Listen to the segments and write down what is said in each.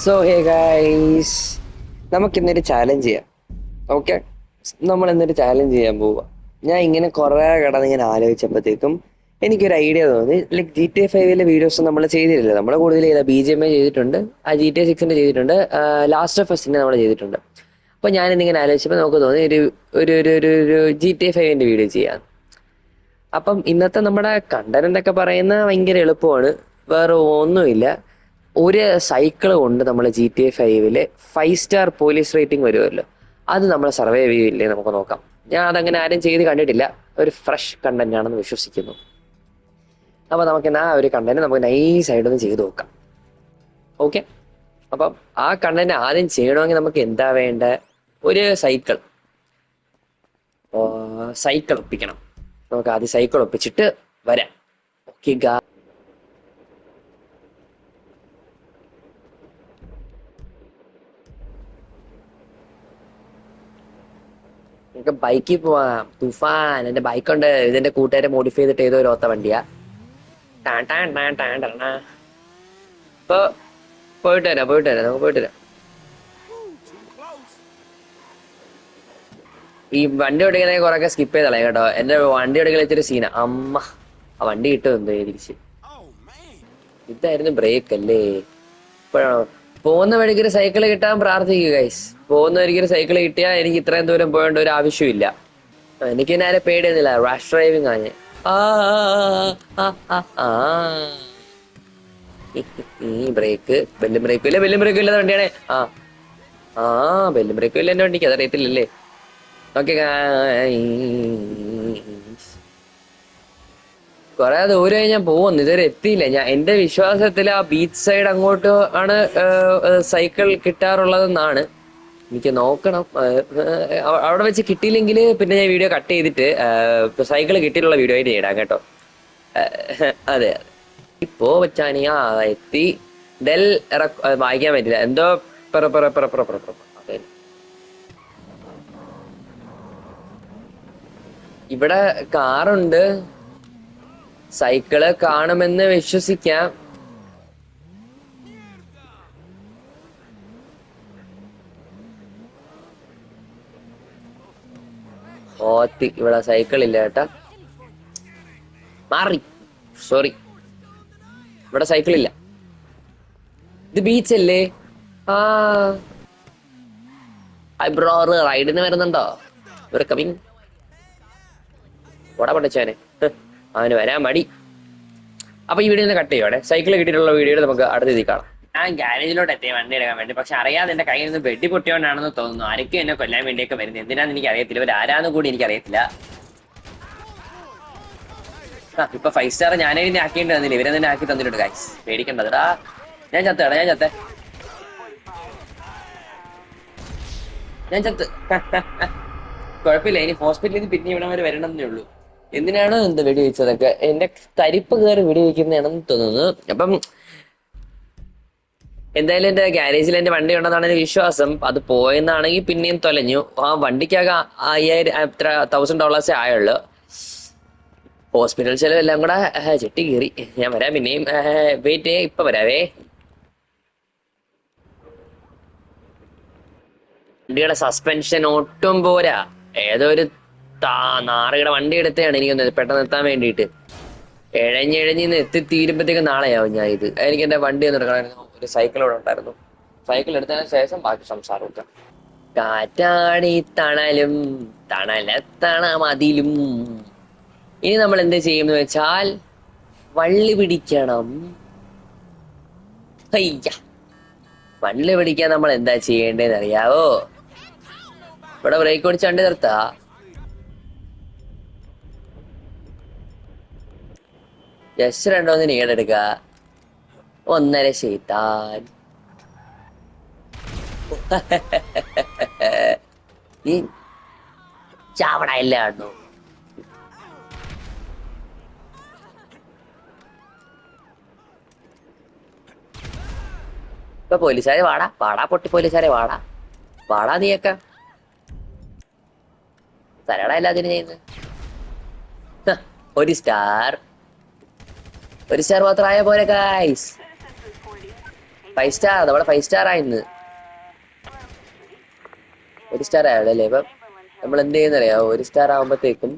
So hey guys, നമുക്കിന്നൊരു challenge ചെയ്യാം. Okay, നമ്മൾ ഇന്നൊരു ചാലഞ്ച് ചെയ്യാൻ പോവുക. ഞാൻ ഇങ്ങനെ കുറേ ഇങ്ങനെ ആലോചിച്ചപ്പോഴത്തേക്കും എനിക്കൊരു ഐഡിയ തോന്നി. ലൈക്ക് GTA 5 വീഡിയോസ് നമ്മൾ ചെയ്തിട്ടില്ല. നമ്മൾ കൂടുതൽ ചെയ്ത BGMA ചെയ്തിട്ടുണ്ട്, ആ GTA 6 ചെയ്തിട്ടുണ്ട്, ലാസ്റ്റ് ഓഫ് അസിന്റെ നമ്മൾ ചെയ്തിട്ടുണ്ട്. അപ്പോൾ ഞാനിന്നിങ്ങനെ ആലോചിച്ചപ്പോൾ നമുക്ക് തോന്നി ഒരു ഒരു ഒരു ഒരു ഒരു GTA 5 വീഡിയോ ചെയ്യാം. അപ്പം ഇന്നത്തെ നമ്മുടെ കണ്ടന്റ് ഒക്കെ പറയുന്ന ഭയങ്കര എളുപ്പമാണ്, വേറെ ഒന്നുമില്ല. ഒരു സൈക്കിൾ കൊണ്ട് നമ്മൾ GTA 5 5 സ്റ്റാർ പോലീസ് റേറ്റിംഗ് വരുമല്ലോ, അത് നമ്മൾ സർവൈവ് ചെയ്യില്ലേ നമുക്ക് നോക്കാം. ഞാൻ അതങ്ങനെ ആരും ചെയ്ത് കണ്ടിട്ടില്ല, ഒരു ഫ്രഷ് കണ്ടന്റ് ആണെന്ന് വിശ്വസിക്കുന്നു. അപ്പൊ നമുക്ക് ആ ഒരു കണ്ടന്റ് നമുക്ക് നൈസായിട്ടൊന്ന് ചെയ്ത് നോക്കാം. ഓക്കെ, അപ്പം ആ കണ്ടന്റ് ആദ്യം ചെയ്യണമെങ്കിൽ നമുക്ക് എന്താ വേണ്ട? ഒരു സൈക്കിൾ ഒപ്പിക്കണം. നമുക്ക് ആദ്യം സൈക്കിൾ ഒപ്പിച്ചിട്ട് വരാം. ഓക്കെ, നമുക്ക് ബൈക്കിൽ പോവാം. തുഫാൻ എന്റെ ബൈക്കുണ്ട്, ഇതിന്റെ കൂട്ടുകാരെ മോഡിഫൈ ചെയ്തിട്ട് ഏതോ ഒരു ഓത്ത വണ്ടിയാ. ഇപ്പൊ പോയിട്ട് വരാം നമുക്ക് പോയിട്ട് വരാം. ഈ വണ്ടി ഓടിക്കുന്ന കുറെയൊക്കെ സ്കിപ്പ് ചെയ്തളയാം കേട്ടോ. എന്റെ വണ്ടി ഓടിക്കൽ ഇച്ചിരി സീന. അമ്മ, ആ വണ്ടി കിട്ടുമെന്തോ തിരിച്ച്. ഇതായിരുന്നു ബ്രേക്ക് അല്ലേ? ഇപ്പോഴാണോ? പോകുന്ന വഴിക്ക് ഒരു സൈക്കിൾ കിട്ടാൻ പ്രാർത്ഥിക്കുക ഗൈസ്. പോകുന്ന വഴിക്ക് ഒരു സൈക്കിൾ കിട്ടിയാൽ എനിക്ക് ഇത്രയും ദൂരം പോകേണ്ട ഒരു ആവശ്യമില്ല. എനിക്ക് നേരെ പേടിയൊന്നുമില്ല, റാഷ് ഡ്രൈവിംഗ് ആണ്. ഈ ബ്രേക്ക്, ബെല്ലും ബ്രേക്കും ഇല്ലാത്ത വണ്ടിയാണേ. ബെല്ലും ബ്രേക്കും ഇല്ല എന്റെ വണ്ടിക്ക്, അതറിയത്തില്ലല്ലേ? ഓക്കെ, കൊറേ ദൂരം ഞാൻ പോകുന്നു, ഇതുവരെ എത്തിയില്ല. എന്റെ വിശ്വാസത്തിൽ ആ ബീച്ച് സൈഡ് അങ്ങോട്ട് ആണ് സൈക്കിൾ കിട്ടാറുള്ളതെന്നാണ്. എനിക്ക് നോക്കണം. അവിടെ വെച്ച് കിട്ടിയില്ലെങ്കിൽ പിന്നെ ഞാൻ വീഡിയോ കട്ട് ചെയ്തിട്ട് സൈക്കിൾ കിട്ടിയിട്ടുള്ള വീഡിയോ ആയിട്ട് ഇടാം കേട്ടോ. അതെ, ഇപ്പോ വെച്ചാണ് എത്തി. ഡെൽ വായിക്കാൻ പറ്റില്ല, എന്തോ ഇവിടെ കാറുണ്ട്, സൈക്കിള് കാണുമെന്ന് വിശ്വസിക്കാം. ഇവിടെ സൈക്കിൾ ഇല്ല കേട്ടാ, മാറി. സോറി, ഇവിടെ സൈക്കിൾ ഇല്ല. ഇത് ബീച്ചല്ലേ? ബ്രോ, റൈഡിന് വരുന്നുണ്ടോ? ഇവർ കമ്മിങ്. ഓടാ പഠിച്ചവനെ, അവന് വരാൻ മടി. അപ്പൊ ഈ വീഡിയോ കട്ട് ചെയ്യുവാടെ. സൈക്കിൾ കിട്ടിയിട്ടുള്ള വീഡിയോ നമുക്ക് അടുത്ത ഇതിൽ കാണാം. ഞാൻ ഗാരേജിലോട്ട് എത്തിയ വണ്ടി എടുക്കാൻ വേണ്ടി, പക്ഷെ അറിയാതെ എന്റെ കയ്യിൽ നിന്ന് വെടി പൊട്ടിയോണ്ടാണെന്ന് തോന്നുന്നു. ആരൊക്കെ എന്നെ കൊല്ലാൻ വേണ്ടിയൊക്കെ വരുന്നത്, എന്തിനാന്ന് എനിക്ക് അറിയത്തില്ല. ഇവർ ആരാന്ന് കൂടി എനിക്ക് അറിയത്തില്ല. ഇപ്പൊ 5 സ്റ്റാർ ഞാനേ ആക്കിയിട്ട് തന്നില്ല, ഇവരെ തന്നെ ആക്കി തന്നിട്ടുണ്ട് ഗൈസ്. പേടിക്കേണ്ടതാ. ഞാൻ ചത്ത്. കുഴപ്പമില്ല, ഇനി ഹോസ്പിറ്റലിൽ നിന്ന് പിന്നെ ഇവിടെ വരെ വരണമെന്നേ ഉള്ളൂ. എന്തിനാണ് എന്ത് വെടിവെച്ചതൊക്കെ? എന്റെ തരിപ്പ് കയറി വെടിവെക്കുന്നതാണെന്ന് തോന്നുന്നു. അപ്പം എന്തായാലും എന്റെ ഗാരേജിൽ എന്റെ വണ്ടി ഉണ്ടെന്നാണ് എന്റെ വിശ്വാസം. അത് പോയെന്നാണെങ്കിൽ പിന്നെയും തൊലഞ്ഞു. ആ വണ്ടിക്കാകെ $1000 ആയുള്ളു. ഹോസ്പിറ്റൽ ചെലവെല്ലാം കൂടെ ചെട്ടി കീറി. ഞാൻ വരാം പിന്നെയും. വെയിറ്റ്, ഇപ്പൊ വരാവേ. വണ്ടിയുടെ സസ്പെൻഷൻ ഒട്ടും പോരാ. ഏതോ ഒരു നാറുകയുടെ വണ്ടി എടുത്തതാണ് എനിക്കൊന്ന് പെട്ടെന്ന് എത്താൻ വേണ്ടിയിട്ട്. എഴഞ്ഞ് എത്തിത്തീരുമ്പോഴത്തേക്ക് നാളെയാവും. എനിക്ക് എന്റെ വണ്ടി ഒന്ന് എടുക്കണമായിരുന്നു. ഒരു സൈക്കിൾ ഇവിടെ ഉണ്ടായിരുന്നു, സൈക്കിൾ എടുത്തതിന് ശേഷം ബാക്കി സംസാരമൊക്കെ. കാറ്റാടി തണലും തണലത്തണ മതിലും. ഇനി നമ്മൾ എന്ത് ചെയ്യുമെന്ന് വെച്ചാൽ വള്ളി പിടിക്കണം. വള്ളി പിടിക്കാൻ നമ്മൾ എന്താ ചെയ്യേണ്ടതെന്ന് അറിയാവോ? ഇവിടെ ബ്രേക്ക് ഓടിച്ച് വണ്ടി നിർത്താ. ജസ്റ്റ് രണ്ടോന്ന് നീടെടുക്ക. 1.5 ശൈത്താൻ. നീ ചാവണ എല്ലാം ആണോ? ഇപ്പൊ പോലീസുകാരെ വാടാ പൊട്ടി പോലീസുകാരെ വാടാ നീയൊക്കെ. തരടാ എല്ലാത്തിനും ചെയ്യുന്നത്. ഒരു സ്റ്റാർ മാത്രമായ പോലെ ഗൈസ്. 5 സ്റ്റാർ, നമ്മളെ 5 സ്റ്റാർ ആയിന്ന്. 1 സ്റ്റാർ ആയല്ലേ. ഇപ്പം നമ്മൾ എന്ത് ചെയ്യുന്നറിയാവോ, 1 സ്റ്റാർ ആകുമ്പോഴത്തേക്കും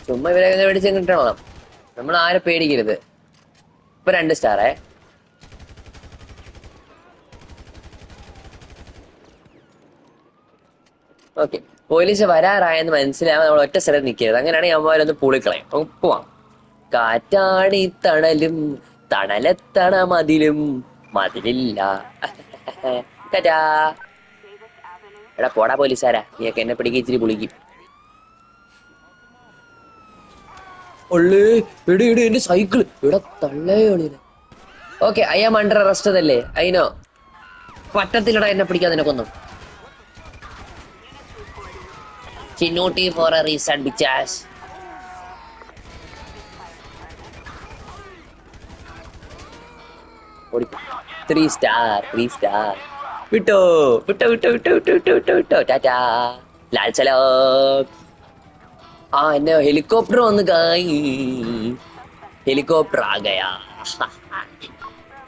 ചുമ്മാ ഇവരെ മേടിച്ച് കിട്ടണം. നമ്മൾ ആരെ പേടിക്കരുത്. ഇപ്പൊ 2 സ്റ്റാറേ. ഓക്കെ, പോലീസ് വരാറായെന്ന് മനസ്സിലാവാൻ നമ്മൾ ഒറ്റ സ്ഥലത്ത് നിൽക്കരുത്. അങ്ങനെയാണെങ്കിൽ അവന്മാരൊന്ന് പൂളിക്കളയും. നമുക്ക് പോവാം. കാറ്റാടി തണലും തണലെത്തണ മതിലും മതിലില്ല. ടാറ്റാ. എടാ പോടാ പോലീസുകാരാ, നീയൊക്കെ എന്നെ പിടിക്കുക ഇച്ചിരി പുളിക്കും. ഒള്ളേ എടി എടി എന്റെ സൈക്കിള് ഇവിടെ തള്ളേളി. Okay, I am under arrest അല്ലേ, അയിനോ പറ്റത്തില്ലടാ എന്നെ പിടിക്കാൻ നിനക്കൊന്നും. Chinnutty for a reason bitches. ഓടിക്കോ. 3 സ്റ്റാർ 3 സ്റ്റാർ. വിട്ടോ വിട്ടോ വിട്ടോ വിട്ടോ വിട്ടോ വിട്ടോ വിട്ടോ വിട്ടോ. ടാറ്റാ ലാൽ സലാം. ആ എന്നെ ഹെലികോപ്റ്റർ വന്ന് കായി. ഹെലികോപ്റ്റർ ആ ഗയാ.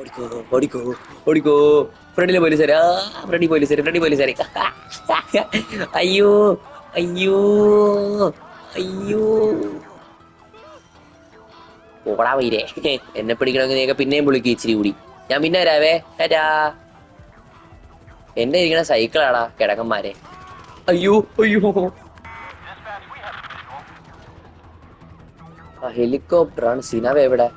ഓടിക്കോ ഓടിക്കോ ഓടിക്കോ. ഫ്രണ്ടിലെ പോലീസുകാരെ, ഫ്രണ്ടി പോലീസുകാരെ, ഫ്രണ്ടി പോലീസുകാരെ. അയ്യോ അയ്യോ അയ്യോ. ഓടാ വൈരേ. എന്നെ പിടിക്കണമെങ്കിൽ നീയൊക്കെ പിന്നെയും വിളിക്കും ഇച്ചിരി കൂടി. ഞാൻ പിന്നെ വരാവേ. ടാറ്റാ. എന്റെ ഇരിക്കണ സൈക്കിളാടാ കിടക്കന്മാരെ. അയ്യോ അയ്യോ. ആ ഹെലികോപ്റ്റർ ആണ്. സിനവ എവിടെ?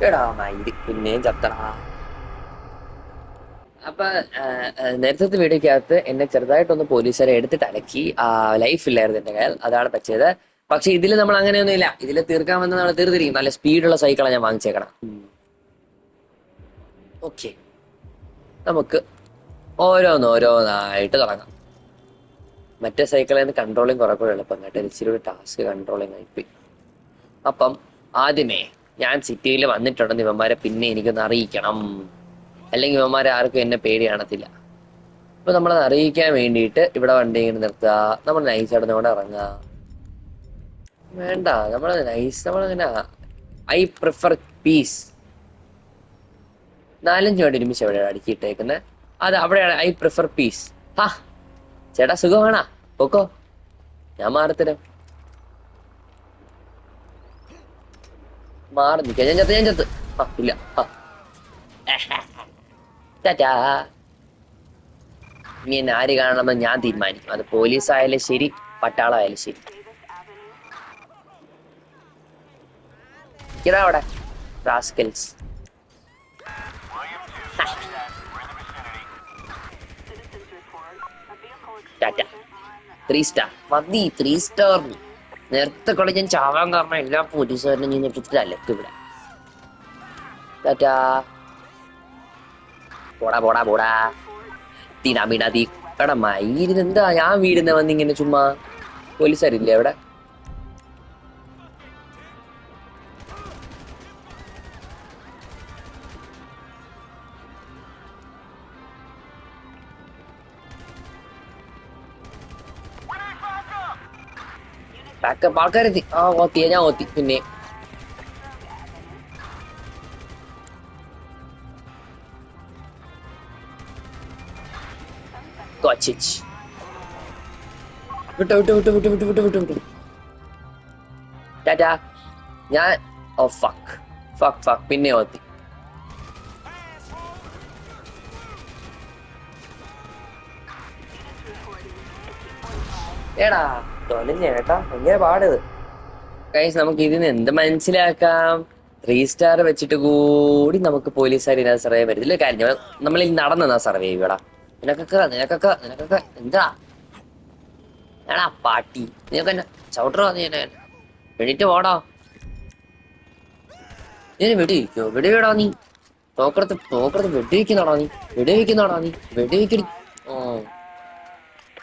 എടാ മൈരി പിന്നെയും ചത്തടാ. അപ്പൊ നേരത്തെ വീഡിയോക്കകത്ത് എന്നെ ചെറുതായിട്ടൊന്ന് പോലീസുകാരെ എടുത്തിട്ട് അലക്കി. ലൈഫ് ഇല്ലായിരുന്നു എന്റെ കയ്യിൽ, അതാണ് പറ്റിയത്. പക്ഷെ ഇതിൽ നമ്മൾ അങ്ങനെയൊന്നും ഇല്ല. ഇതിൽ തീർക്കാൻ വന്ന നമ്മൾ തീർത്തിരിക്കും. നല്ല സ്പീഡുള്ള സൈക്കിളാണ് ഞാൻ വാങ്ങിച്ചേക്കണം. ഓക്കെ, നമുക്ക് ഓരോന്നായിട്ട് തുടങ്ങാം. മറ്റേ സൈക്കിളിൽ നിന്ന് കൺട്രോളിങ് കുറെ കൂടെ എളുപ്പം കേട്ടോ. ഇച്ചിരി ഒരു ടാസ്ക് കൺട്രോളിങ് ആയിപ്പോയി. അപ്പം ആദ്യമേ ഞാൻ സിറ്റിയിൽ വന്നിട്ടുണ്ടെന്ന് ഇവന്മാരെ പിന്നെ എനിക്കൊന്ന് അറിയിക്കണം. അല്ലെങ്കിൽ ഇവന്മാരെ ആർക്കും എന്നെ പേടി കാണത്തില്ല. അപ്പൊ നമ്മളത് അറിയിക്കാൻ വേണ്ടിയിട്ട് ഇവിടെ വണ്ടി ഇങ്ങനെ നിർത്തുക. നമ്മൾ നൈസായിട്ട് ഇവിടെ ഇറങ്ങുക. വേണ്ട, നമ്മളിങ്ങനെ ഐ പ്രിഫർ പീസ്. 4-5 വണ്ടി ഒരുമിച്ച് എവിടെയാണ് അടുക്കിയിട്ടേക്കുന്നത്? അത് അവിടെയാണ് ഐ പ്രിഫർ പീസ്. ഹാ ചേട്ടാ സുഖമാണാ? പൊക്കോ, ഞാൻ മാറത്തരാം. മാറി നിൽക്കാം. ഞാൻ ചത്ത്. ഇല്ല. ടാറ്റാ. ഇനി എന്നെ ആര് കാണണമെന്ന് ഞാൻ തീരുമാനിക്കും. അത് പോലീസ് ആയാലും ശരി, പട്ടാളം ആയാലും ശരി. ഇതാ അവിടെ റാസ്കൽസ്. ടാറ്റ. 3 സ്റ്റാർ മതി. 3 സ്റ്റാർ നേരത്തെ കളി ഞാൻ ചാവാൻ കാരണം എല്ലാ പോലീസുകാരനും ഞാൻ എടുത്തിട്ട് അലക്ക് ഇവിടെ. ടാറ്റാ. പോടാ പോടാ പോടാ. തീനാമീനാ എടാ മയിലിന് എന്താ ഞാൻ വീടുന്ന വന്നിങ്ങനെ ചുമ്മാ? പോലീസുകാരില്ലേ അവിടെ? ബാക്കപ്പ് ആൾക്കാരെത്തി. ഓത്തിയ ഞാൻ ഓത്തി. പിന്നെ വിട്ടോ വിട്ടോ വിട്ടോ വിട്ടോ വിട്ടോ വിട്ടോ വിട്ടോ വിട്ടോ. ടാറ്റാ. ഞാൻ ഫക്ക് പിന്നെ ഓത്തി. ഏടാ തൊലഞ്ഞേട്ടാ, ഭയങ്കര പാടത്. ഗൈസ്, നമുക്ക് ഇതിന് എന്ത് മനസ്സിലാക്കാം? 3 സ്റ്റാർ വെച്ചിട്ട് കൂടി നമുക്ക് പോലീസുകാർ ഇതിനകത്ത് സർവേ വരും. കാര്യം നമ്മൾ ഈ നടന്നാ സർവേ ചെയ്യൂടാ. നിനക്കൊക്കെ എന്താ ഏടാ പാട്ടി? നിനക്ക് എന്നെ ചവിട്ടറോ? നീ എന്നെ വെടിയിട്ട് പോടാ. നീ വെടിവെക്കോ? വെടിവേടാ നീ. തോക്കടത്ത് വെടിവെക്കുന്നാടാ നീ. വെടിവെക്കടി.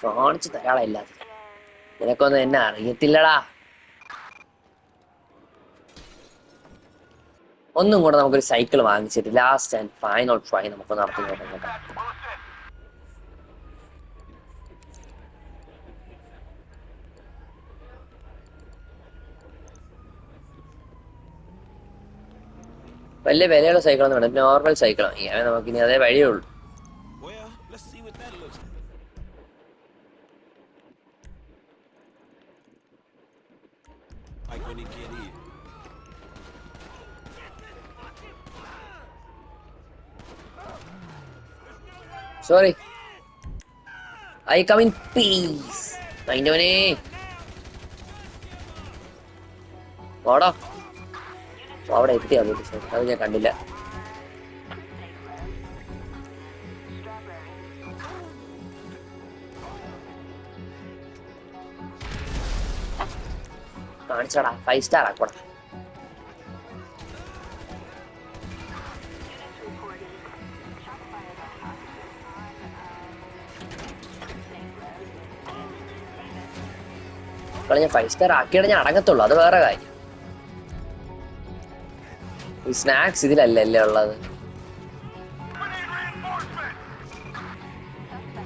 കാണിച്ചു തരാളാ എല്ലാത്തിനും. നിനക്കൊന്നും എന്നെ അറിയത്തില്ലടാ. ഒന്നും കൂടെ നമുക്കൊരു സൈക്കിൾ വാങ്ങിച്ചിട്ട് ലാസ്റ്റ് ആൻഡ് ഫൈനൽ ട്രൈ നമുക്ക് നടത്തി നോക്കാം കേട്ടോ. വലിയ വിലയുള്ള സൈക്കിളൊന്നും വേണം, നോർമൽ സൈക്കിൾ വാങ്ങിയാൽ നമുക്ക് ഇനി അതേ വഴിയുള്ളൂ. Sorry, I come in peace. അതിൻ്റെ വാടാ, അവിടെ എത്തിയാ അത് ഞാൻ കണ്ടില്ല. കാണിച്ചോടാ, 5 സ്റ്റാർ ആക്കോടാ. അപ്പോൾ ഞാൻ 5 സ്റ്റാർ ആക്കിയാണ് ഞാൻ അടങ്ങത്തുള്ളൂ, അത് വേറെ കാര്യം. ഈ സ്നാക്സ് ഇതിലല്ലേ ഉള്ളത്.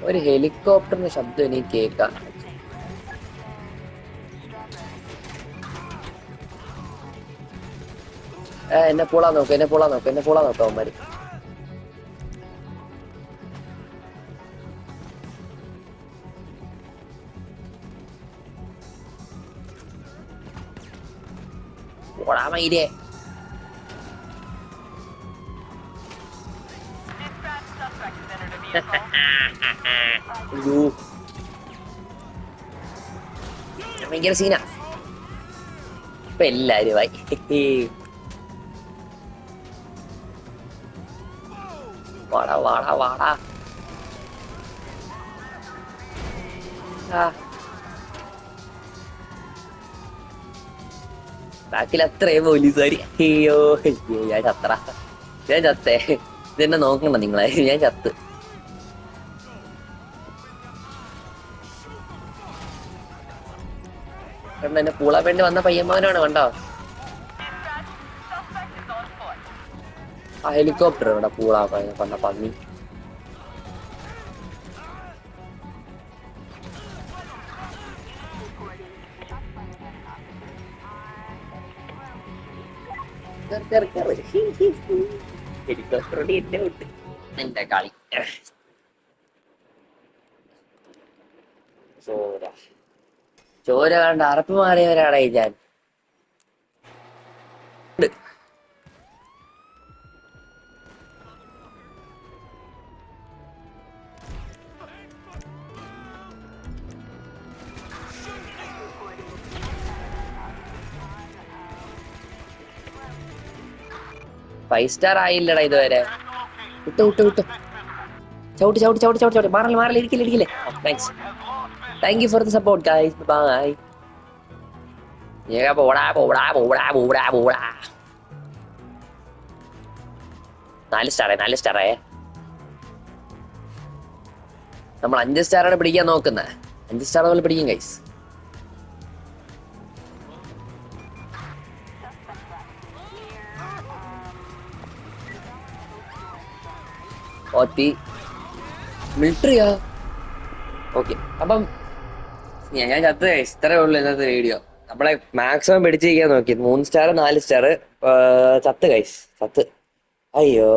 ഒരു ഹെലികോപ്റ്ററിന്റെ ശബ്ദം എനിക്ക് കേൾക്കാം. എന്നെ പൂളാൻ നോക്ക് അവന്മാര്. പോടാ മയിലേ. ഭയങ്കര സീന ഇപ്പൊ എല്ലാരും ആയി. വാടാ വാടാ വാടാ. ബാക്കിൽ അത്രയും പോലീസുകാരി. അയ്യോ ഞാൻ ചത്ര, ഞാൻ ചത്തേ. ഇതെന്നെ നോക്കണ്ട നിങ്ങളെ, ഞാൻ ചത്ത്. കണ്ടോ, എന്നെ പൂള വേണ്ടി വന്ന പയ്യന്മാനാണ് കണ്ടോ. ആ ഹെലികോപ്റ്റർ ഇവിടെ പൂളാ പറഞ്ഞ പന്നി. ഹെലികോപ്റ്ററോട് എന്നെ വിട്ട് എന്റെ കളി. ചോര കണ്ട് അറപ്പ് മാറിയവരാണ് ഞാൻ. ഫൈവ് സ്റ്റാർ ആയില്ലടാ ഇതുവരെ. വിട്ടു ചവിട്ടി മാറല്ലേ ഇരിക്കില്ലേ. Thank you for the support guys, bye. പോടാ 4 സ്റ്റാറേ. നമ്മൾ 5 സ്റ്റാറാണ് പിടിക്കാൻ നോക്കുന്നത്. 5 സ്റ്റാർ പോലെ പിടിക്കും ഗൈസ്. മിലിറ്ററിയാ. ഓക്കെ, അപ്പം ഞാൻ ചത്ത് ഗൈസ്. ഇത്രേ ഉള്ളൂ ഇന്നത്തെ വീഡിയോ. നമ്മളെ മാക്സിമം പിടിച്ചിരിക്കാൻ നോക്കി. 3 സ്റ്റാർ 4 സ്റ്റാർ ചത്ത് ഗൈസ്, ചത്ത്. അയ്യോ